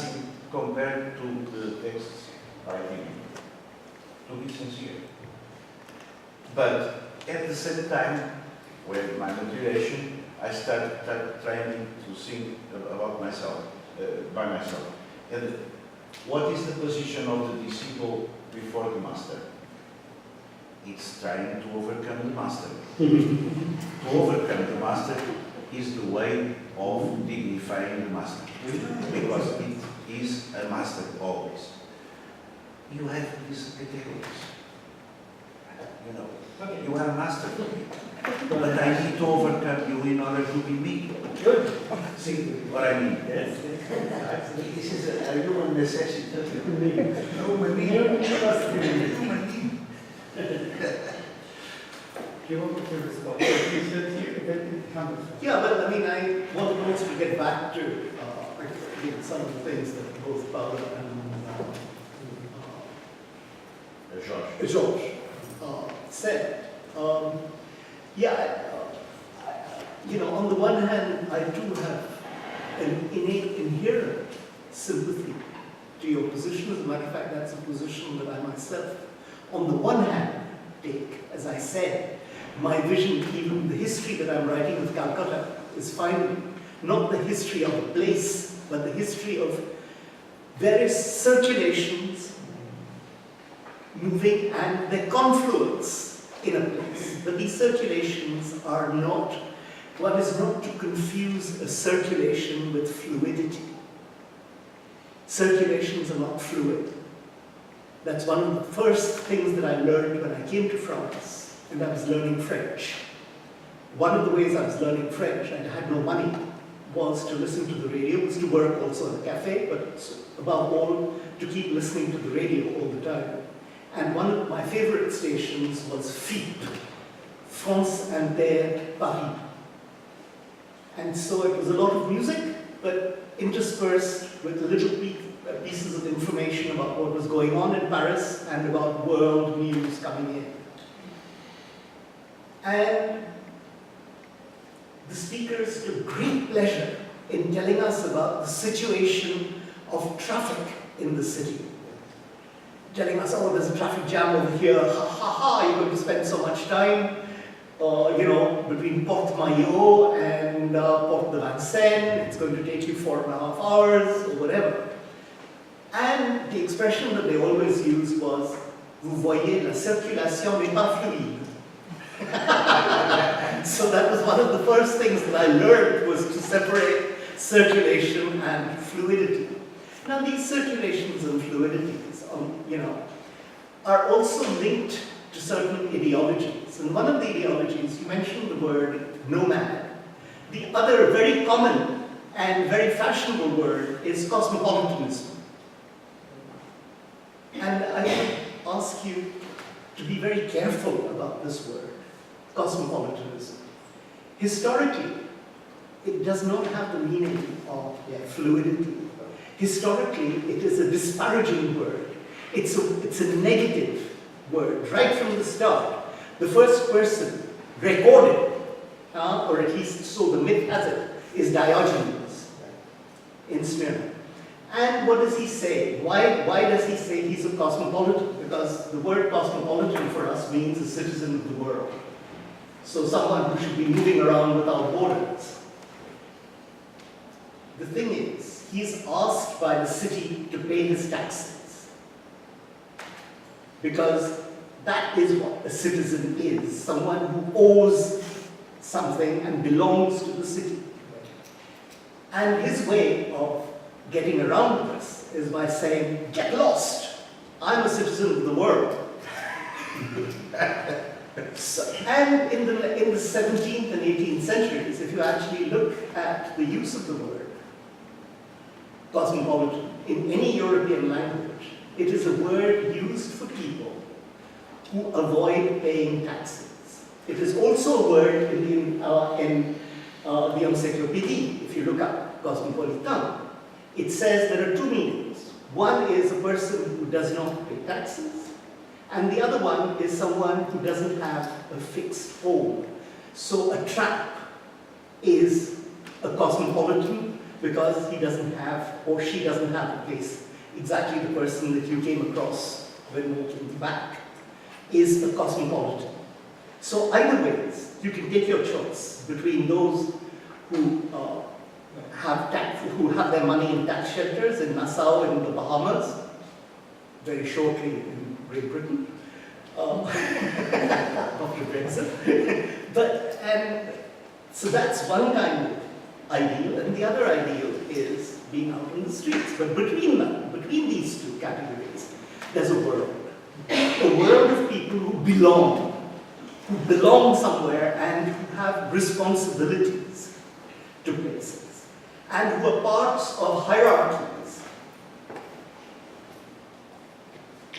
nothing compared to the texts I give, to be sincere. But at the same time, with my maturation, I started trying to think about myself, by myself. And what is the position of the disciple before the master? It's trying to overcome the master. To overcome the master is the way of dignifying the master, because it is a master always. You have these categories. You know, you are a master for me, but I need to overcome you in order to be me. Good. See what I mean? Yes. This is a human necessity. Human need. Do you want to respond? Yeah, well, I mean, I want also to get back to some of the things that both Paula and Jorge said. You know, on the one hand, I do have an innate, inherent sympathy to your position. As a matter of fact, that's a position that I myself, on the one hand, take. As I said, my vision, even the history that I'm writing with Calcutta, is finally not the history of a place, but the history of various circulations moving and their confluence in a place. But these circulations are not, one is not to confuse a circulation with fluidity. Circulations are not fluid. That's one of the first things that I learned when I came to France, and I was learning French. One of the ways I was learning French, and I had no money, was to listen to the radio. It was to work also in a cafe, but above all, to keep listening to the radio all the time. And one of my favorite stations was FIP, France Inter Paris. And so it was a lot of music, but interspersed with little pieces of information about what was going on in Paris and about world news coming in. And the speakers took great pleasure in telling us about the situation of traffic in the city. Telling us, oh, there's a traffic jam over here, ha ha ha, you're going to spend so much time, you know, between Porte Maillot and Porte de Vincennes, it's going to take you 4.5 hours, or whatever. And the expression that they always used was, vous voyez, la circulation n'est pas fluide. So that was one of the first things that I learned, was to separate circulation and fluidity. Now these circulations and fluidities, you know, are also linked to certain ideologies. And one of the ideologies, you mentioned the word nomad. The other very common and very fashionable word is cosmopolitanism. And I would ask you to be very careful about this word, cosmopolitanism. Historically, it does not have the meaning of fluidity. Historically, it is a disparaging word. It's a negative word. Right from the start, the first person recorded, or at least so the myth has it, is Diogenes in Smyrna. And what does he say? Why does he say he's a cosmopolitan? Because the word cosmopolitan for us means a citizen of the world. So someone who should be moving around without borders. The thing is, he's asked by the city to pay his taxes. Because that is what a citizen is, someone who owes something and belongs to the city. And his way of getting around this is by saying, get lost, I'm a citizen of the world. And in the 17th and 18th centuries, if you actually look at the use of the word cosmopolitan in any European language, it is a word used for people who avoid paying taxes. It is also a word in the encyclopedia. If you look up cosmopolitan, it says there are two meanings. One is a person who does not pay taxes, and the other one is someone who doesn't have a fixed home. So a tramp is a cosmopolitan because he doesn't have, or she doesn't have to place exactly the person that you came across when walking back, is a cosmopolitan. So either ways, you can take your choice between those who have their money in tax shelters in Nassau in the Bahamas, very shortly in Great Britain, after Brexit. So that's one kind of ideal, and the other ideal is being out in the streets. But between them, between these two categories, there's a world of people who belong somewhere and who have responsibilities to places, and who are parts of hierarchies.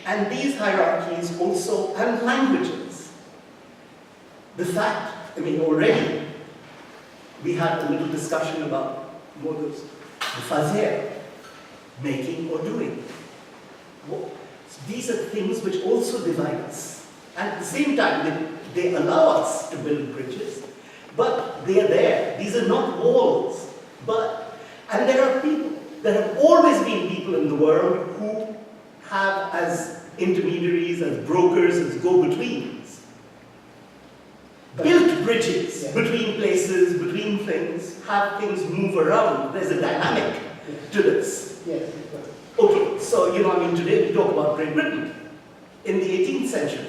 And these hierarchies also, and languages. The fact, already we had a little discussion about Modos, the Fazer, making or doing. These are things which also divide us. And at the same time, they allow us to build bridges, but they are there. These are not walls. And there are people, there have always been people in the world who have, as intermediaries, as brokers, as go-betweens, built bridges between places, between things, have things move around. There's a dynamic to this. Yes. Okay, so today we talk about Great Britain. In the 18th century,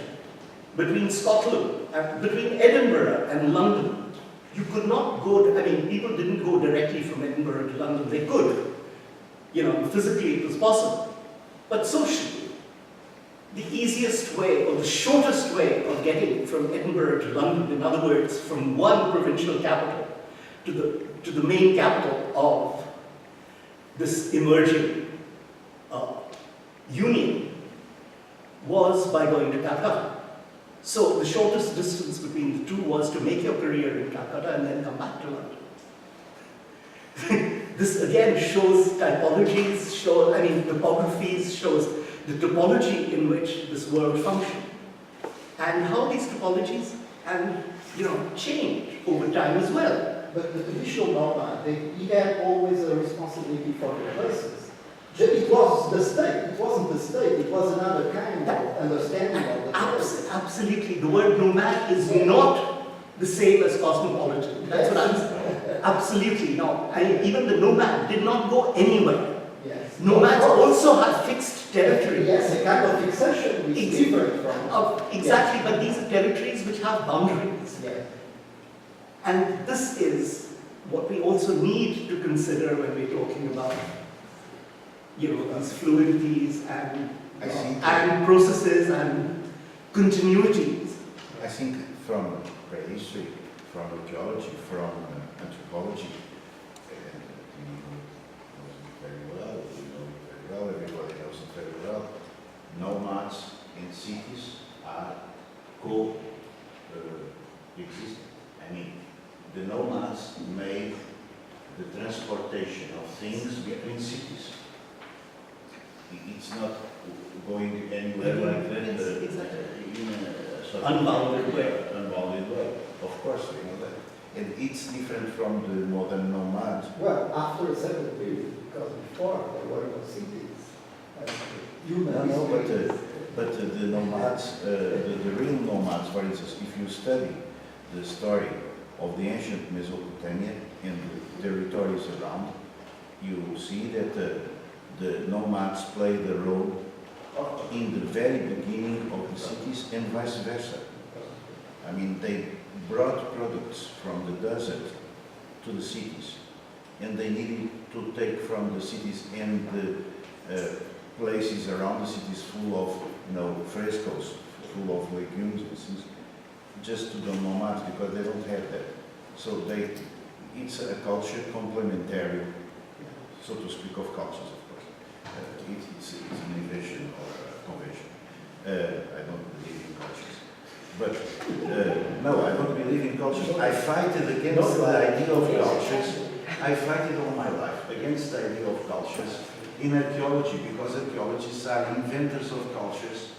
between Scotland, between Edinburgh and London, you could not go, people didn't go directly from Edinburgh to London. They could. Physically it was possible. But socially, the easiest way or the shortest way of getting from Edinburgh to London, in other words, from one provincial capital to the main capital of this emerging union, was by going to Calcutta. So the shortest distance between the two was to make your career in Calcutta and then come back to London. This again shows typologies, topographies, shows the topology in which this world functioned, and how these topologies change over time as well. But the traditional nomad, he had always a responsibility for the places. It was the state. It wasn't the state. It was another kind of understanding of the place. Absolutely. The word nomad is not the same as cosmopolitan. That's what I'm saying. Absolutely no. Even the nomad did not go anywhere. Yes. Nomads also have fixed territories. Yes, a kind of fixation which is different from. Exactly, but these are territories which have boundaries. Yes. And this is what we also need to consider when we're talking about these fluidities and processes and continuities. I think from prehistory, from archaeology, from anthropology, you know very well, everybody knows it very well, nomads in cities are existing. The nomads made the transportation of things between cities. It's not going anywhere like that in a sort of Unbounded way. Unbounded way. Of course, we know that. And it's different from the modern nomad. Well, after a certain period, because before there were no cities. But the nomads, the real nomads, for instance, if you study the story of the ancient Mesopotamia and the territories around, you see that the nomads play the role in the very beginning of the cities and vice versa. They brought products from the desert to the cities, and they needed to take from the cities and the places around the cities full of frescoes, full of legumes and things, just to the nomads, because they don't have that. So it's a culture complementary, so to speak, of cultures, of course. It's an invention or a convention. I don't believe in cultures. But, no, I don't believe in cultures. I fight against the idea of cultures. I fight it all my life, against the idea of cultures in archaeology, because archaeologists are inventors of cultures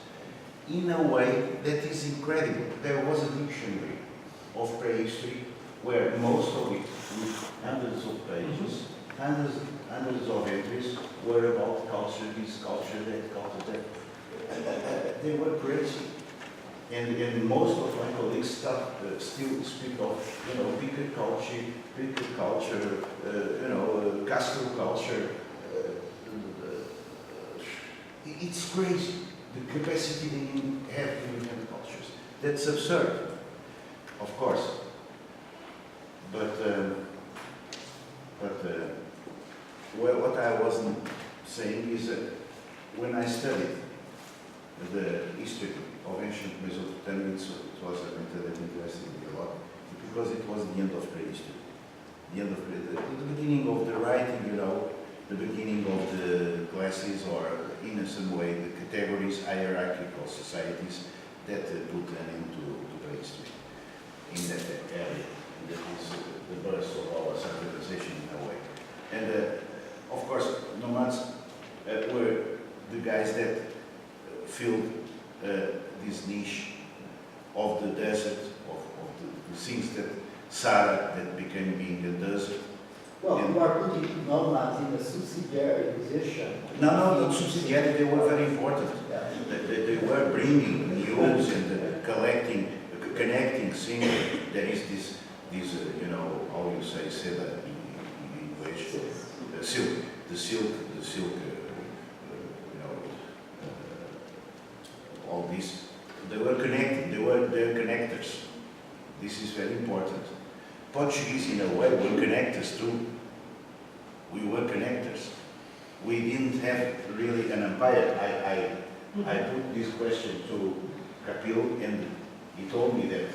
in a way that is incredible. There was a dictionary of prehistory where most of it, with hundreds of pages, hundreds of entries were about culture, this culture, that culture, that. They were crazy. And most of my colleagues still speak of, picket culture, Castro culture. It's crazy, the capacity they have to invent cultures. That's absurd, of course. But what I wasn't saying is that when I studied the history of ancient Mesopotamia, it was a method that interested me a lot, because it was the end of prehistory. The beginning of the writing, the beginning of the classes, or in some way the categories, hierarchical societies that put an end to prehistory in that area. That is the birth of our civilization in a way. And of course, nomads were the guys that filled this niche of the desert, of the things that Sahara that became being a desert. Well, you are putting nomads in a subsidiary position. No, not subsidiary, they were very important. Yeah. They were bringing news and connecting things. There is this how you say seda in English, the silk, all this. They were connecting, they're connectors. This is very important. Portuguese, in a way, were connectors too. We were connectors. We didn't have really an empire. I put this question to Kapil, and he told me that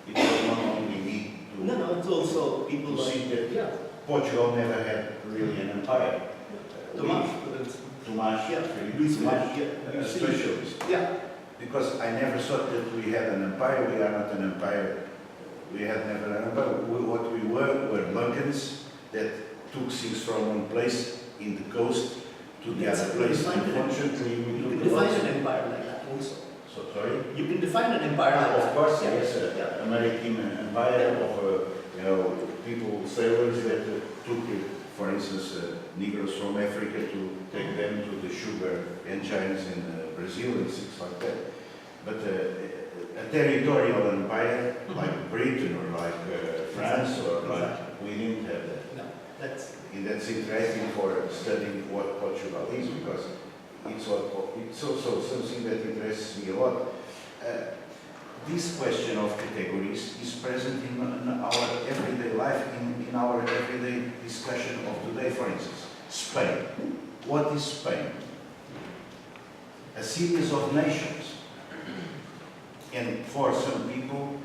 it was not only me to No, it's also people to like, see that yeah, Portugal never had really an empire. Tomás, for instance. Tomás, Yeah, Felipe Luis Tomás, Tomás, yeah, a specialist. Yeah, Because I never thought that we had an empire. We are not an empire. We had never an empire. What we were merchants that took things from one place in the coast to the other place. Unfortunately, we you took can the define lots. an empire like that also. So, sorry? You can define an empire like that. Of course, Yeah. yes, Yeah. a maritime empire of people, sailors that took, for instance, Negroes from Africa to take them to the sugar engines in Brazil and things like that. But a territorial empire like Britain or like France or like, we didn't have that. No, that's And that's interesting for studying what Portugal is, because it's also something that interests me a lot. This question of categories is present in our everyday life, in our everyday discussion of today. For instance, Spain. What is Spain? A series of nations. And for some people,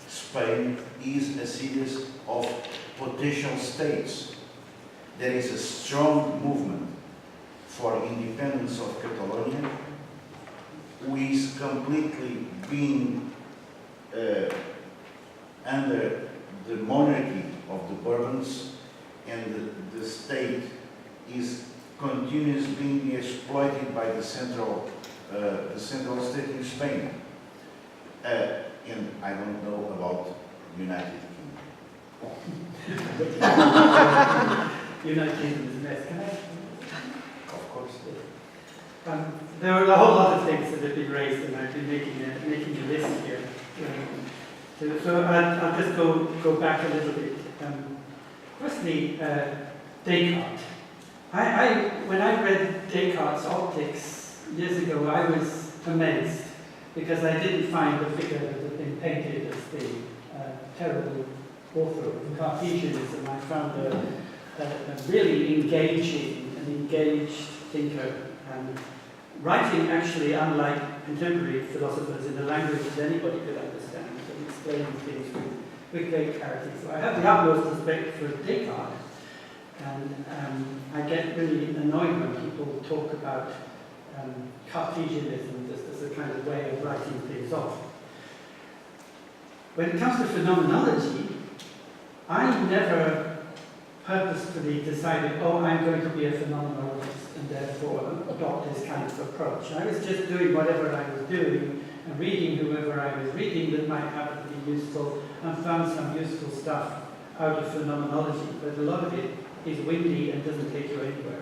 Spain is a series of potential states. There is a strong movement for independence of Catalonia, who is completely being under the monarchy of the Bourbons, and the state is continuously being exploited by the central state in Spain. And I don't know about United Kingdom. United Kingdom is a mess. Can I? Of course. There are a whole lot of things that have been raised, and I've been making a list here. So I'll just go back a little bit. Firstly, Descartes. When I read Descartes' Optics years ago, I was amazed, because I didn't find the figure that had been painted as the terrible author of Cartesianism. I found a really engaged thinker, and writing actually, unlike contemporary philosophers, in a language that anybody could understand, and explaining things with great clarity. So I have the utmost respect for Descartes, and I get really annoyed when people talk about Cartesianism just as a kind of way of writing things off. When it comes to phenomenology, I never purposefully decided, I'm going to be a phenomenologist and therefore adopt this kind of approach. I was just doing whatever I was doing and reading whoever I was reading that might happen to be useful, and found some useful stuff out of phenomenology, but a lot of it is windy and doesn't take you anywhere.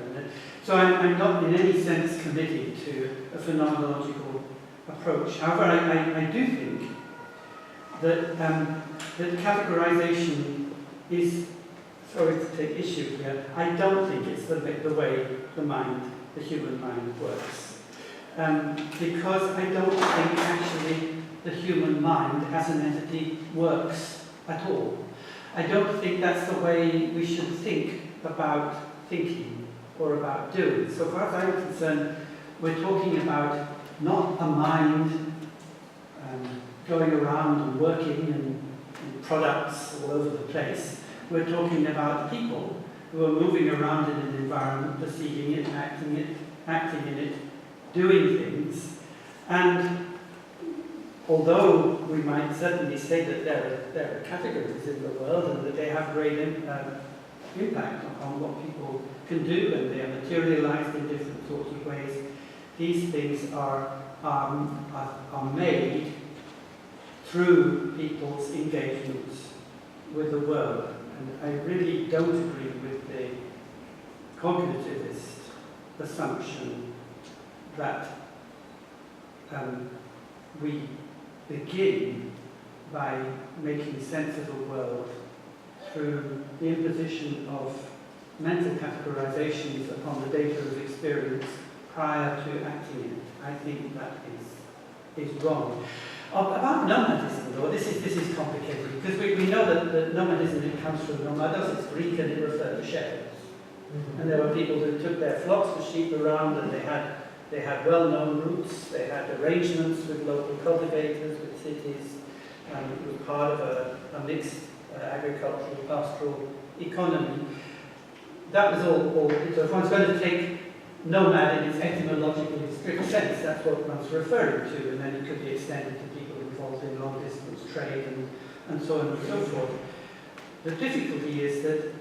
So I'm not in any sense committed to a phenomenological approach. However, I do think that, that categorization is, sorry to take issue here, I don't think it's the way the human mind works. Because I don't think actually the human mind as an entity works at all. I don't think that's the way we should think about thinking or about doing. So far as I'm concerned, we're talking about not a mind going around and working and products all over the place. We're talking about people who are moving around in an environment, perceiving it, acting in it, doing things. And although we might certainly say that there are categories in the world and that they have great impact on what people can do, and they are materialized in different sorts of ways, these things are made through people's engagements with the world. And I really don't agree with the cognitivist assumption that we begin by making sense of the world through the imposition of mental categorizations upon the data of experience prior to acting in it. I think that is wrong. About nomadism, though, this is complicated, because we know that nomadism, it comes from nomados, it's Greek, and it referred to shepherds. Mm-hmm. And there were people who took their flocks of sheep around, and they had well-known routes, they had arrangements with local cultivators, with cities, and it was part of a mixed agricultural, pastoral economy. That was all. So if one's going to take nomad in its etymologically strict sense, that's what one's referring to, and then it could be extended to people involved in long-distance trade and so on and so forth. The difficulty is that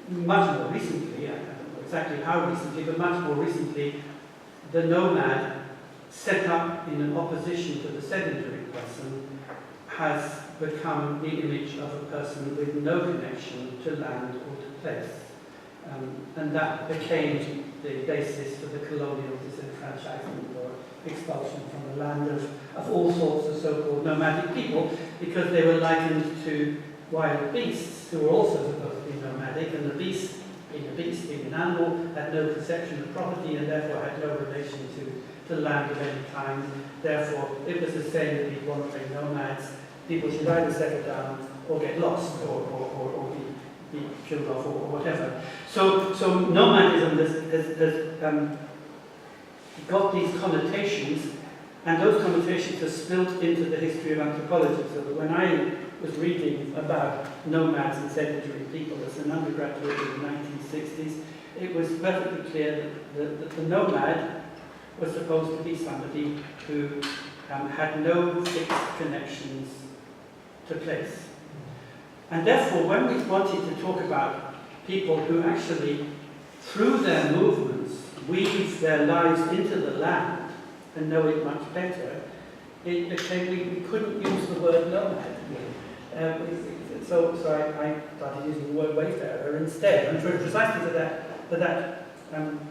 much more recently, I don't know exactly how recently, but much more recently, the nomad, set up in an opposition to the sedentary person, has become the image of a person with no connection to land or to place. And that became the basis for the colonial disenfranchisement or expulsion from the land of all sorts of so-called nomadic people, because they were likened to wild beasts who were also supposed to be nomadic, and the beast, being an animal, had no conception of property and therefore had no relation to land of any kind. Therefore, it was the same that these wandering nomads, people should either settle down or get lost or be killed off or whatever. So nomadism has got these connotations, and those connotations are spilt into the history of anthropology. So that when I was reading about nomads and sedentary people as an undergraduate in the 1960s, it was perfectly clear that the nomad was supposed to be somebody who had no fixed connections to place. And therefore, when we wanted to talk about people who actually, through their movements, weave their lives into the land and know it much better, it became, we couldn't use the word nomad. So I started using the word wayfarer instead, and precisely for that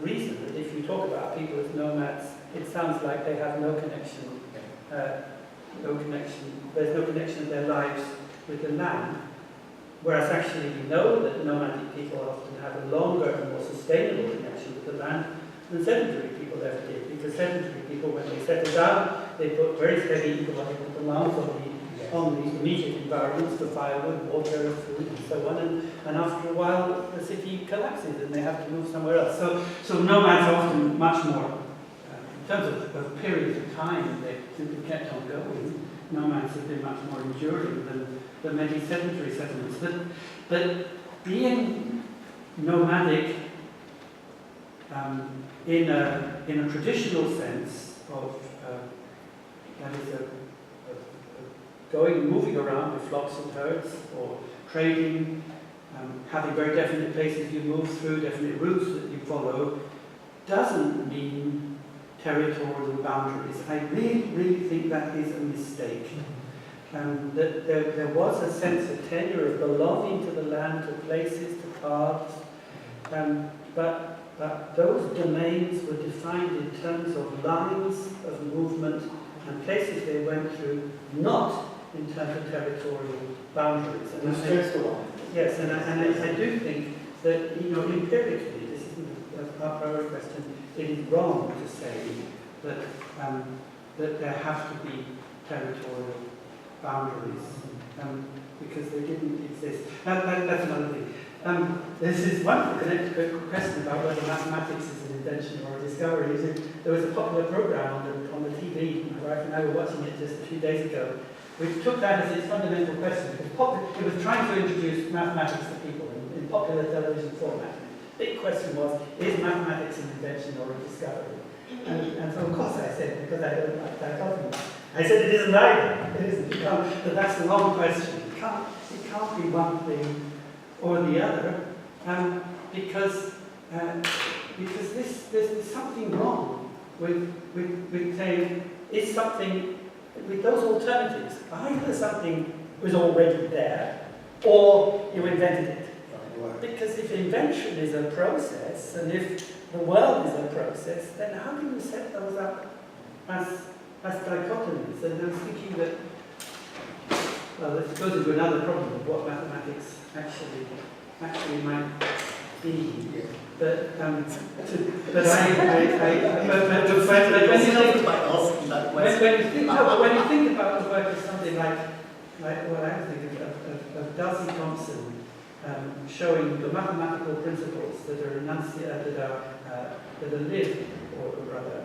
reason, that if you talk about people as nomads, it sounds like they have no connection, there's no connection of their lives with the land. Whereas actually we know that nomadic people often have a longer and more sustainable connection with the land than sedentary people ever did. Because sedentary people, when they settle down, they put very steady ecological demands on the immediate environments for firewood, water, food, and so on. And after a while, the city collapses and they have to move somewhere else. So nomads are often much more, in terms of periods of time, they simply kept on going. Nomads have been much more enduring than many sedentary settlements. But being nomadic in a traditional sense of that is moving around with flocks and herds, or trading, having very definite places you move through, definite routes that you follow, doesn't mean territorial boundaries. I really think that is a mistake. That there was a sense of tenure, of belonging to the land, to places, to paths, but those domains were defined in terms of lines of movement and places they went through, not in terms of territorial boundaries. And I think, yes, and I do think that, empirically, this isn't a priori question, it is wrong to say that, that there have to be territorial boundaries, because they didn't exist. That's another thing. This is one question about whether mathematics is an invention or a discovery. There was a popular program on the TV, my wife and I were watching it just a few days ago, which took that as its fundamental question. It was trying to introduce mathematics to people in popular television format. The big question was, is mathematics an invention or a discovery? And so of course I said, because I don't like dichotomy, I said it isn't either. It isn't. But that's the wrong question. It can't be one thing or the other, because there's something wrong with saying, is something, with those alternatives, either something was already there, or you invented it. Because if invention is a process, and if the world is a process, then how can you set those up as dichotomies? And I was thinking that, well, this goes into another problem of what mathematics actually might be. But when you think about the work of somebody like what I was thinking of Darcy Thompson, showing the mathematical principles that are that are lived, or rather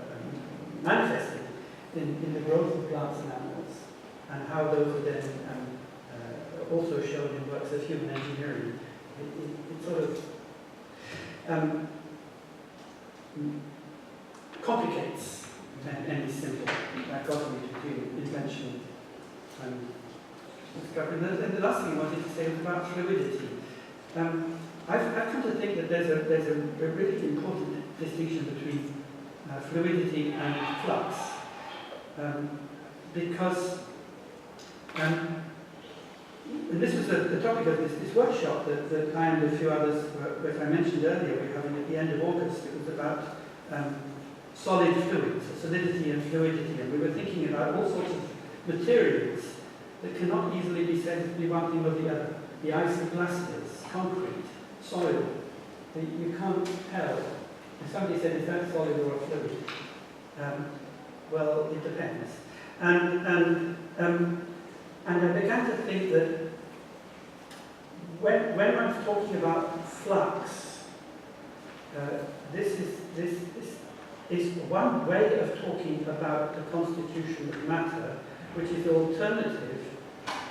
manifested in the growth of plants and animals, and how those are then also shown in works of human engineering. It sort of complicates any simple dichotomy between invention and discovery. And the last thing I wanted to say was about fluidity. I've come to think that there's a really important distinction between fluidity and flux, because and this was the topic of this workshop that I and a few others, which I mentioned earlier, we're having at the end of August. It was about solid fluids, solidity and fluidity, and we were thinking about all sorts of materials that cannot easily be said to be one thing or the other. The ice of glaciers, concrete, soil. You can't tell. And somebody said, is that solid or a fluid? Well, it depends. And I began to think that when I'm talking about flux, this is one way of talking about the constitution of matter, which is alternative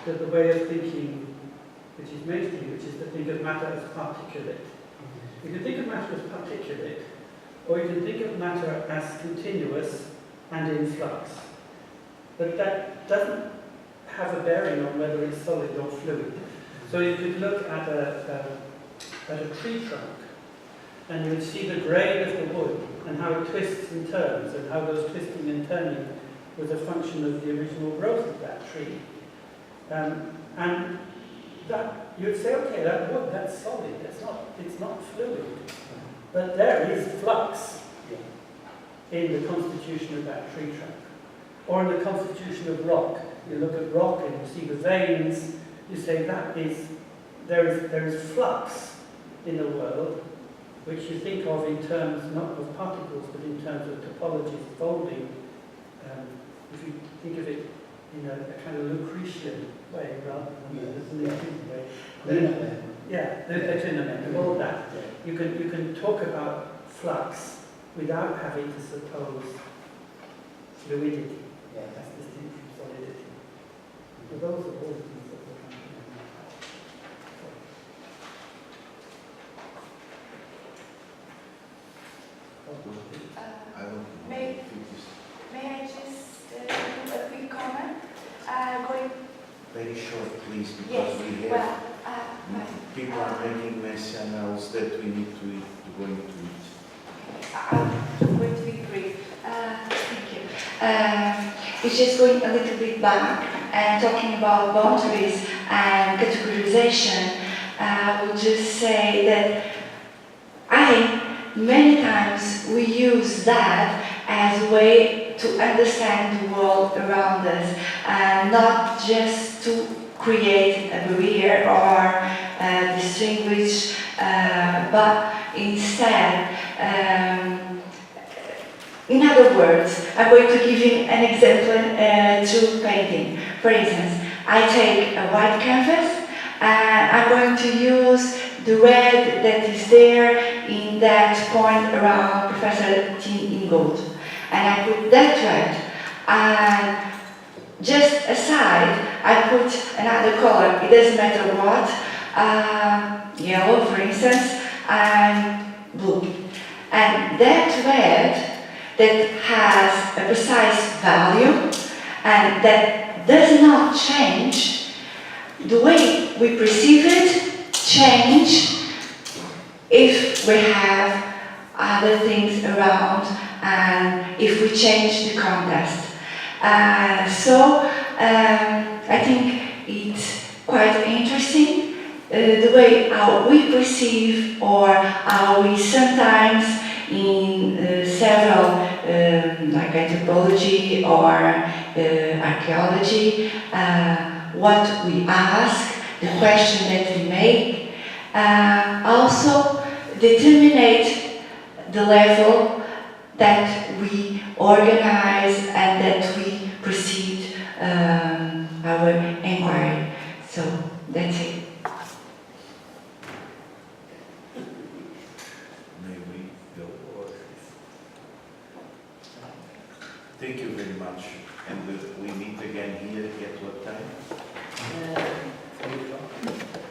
to the way of thinking which is mainstream, which is to think of matter as particulate. You can think of matter as particulate, or you can think of matter as continuous and in flux. But that doesn't have a bearing on whether it's solid or fluid. So you could look at a tree trunk, and you would see the grain of the wood, and how it twists and turns, and how those twisting and turning was a function of the original growth of that tree. And that you'd say, okay, that wood, that's solid, it's not fluid. But there is flux in the constitution of that tree trunk. Or in the constitution of rock. You look at rock and you see the veins, you say there is flux in the world, which you think of in terms not of particles, but in terms of topologies, folding. If you think of it in a kind of Lucretian way rather than a Newtonian way. The tenement and all that. You can talk about flux without having to suppose fluidity. That's distinct from solidity. So those are all the things that we're trying to May I just do a quick comment? Very short, please, because Yes, we have people are making messages that we need to go into it. I'm going to be brief. Thank you. It's just going a little bit back and talking about boundaries and categorization. I will just say that many times we use that as a way to understand the world around us, and not just to create a barrier or distinguish, but instead, in other words, I'm going to give you an example through painting. For instance, I take a white canvas and I'm going to use the red that is there in that point around Professor Tin in gold. And I put that red, and just aside, I put another color, it doesn't matter what, yellow for instance, and blue. And that red that has a precise value and that does not change, the way we perceive it change if we have other things around and if we change the context. So I think it's quite interesting the way how we perceive or how we sometimes in several like anthropology or archaeology, what we ask, the question that we make, also determine the level that we organize and that we proceed our inquiry. So that's it. May we go? Thank you very much. And we meet again here at what time?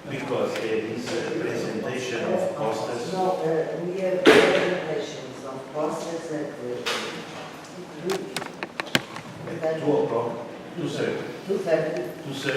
Because there is a presentation of posters. No, we have presentations of posters at 2 o'clock, 2:30. 2:30. 2:30.